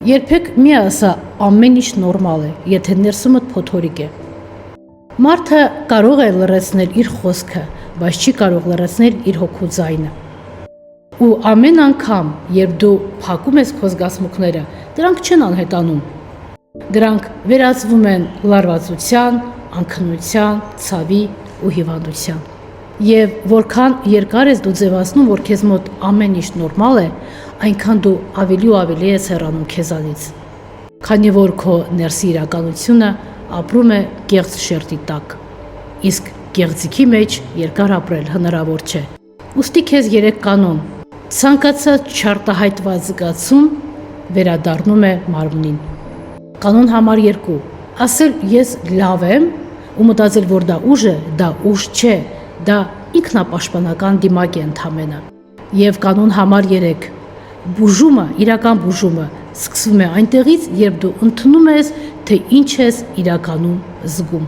Երբեք մի ասա ամեն ինչ նորմալ է, եթե ներսումդ փոթորիկ է։ Մարդը կարող է լրացնել իր խոսքը, բայց չի կարող լրացնել իր հոգու ձայնը։ Ու ամեն անգամ, երբ դու փակում ես քո զգացմունքները, դրանք չեն անհետանում։ Դրանք վերածվում են լարվածության, անքնության, ցավի ու հիվանդության։ Եվ որքան երկար ես դու ձևացնում, որ քեզ մոտ ամեն ինչ նորմալ է, այնքան դու ավելի ու ավելի ես հեռանում քեզանից։ Քանի որ քո ներսի իրականությունը ապրում է կեղծ շերտի տակ։ Իսկ կեղծիքի մեջ երկար ապրել հնարավոր չէ։ Ուստի քեզ 3 կանոն։ Ցանկացած չարտահայտված զգացում վերադառնում է մարմնին։ Կանոն համար 2. Ասել ես լավ եմ ու մտածել, որ դա ուժ է, դա ուժ չէ, դա ինքնապաշտպանական դիմակ է ընդամենը։ Եվ կանոն համար 3. Բուժումը, իրական բուժումը սկսվում է այնտեղից, երբ դու ընդունում ես, թե ինչ ես իրականում զգում։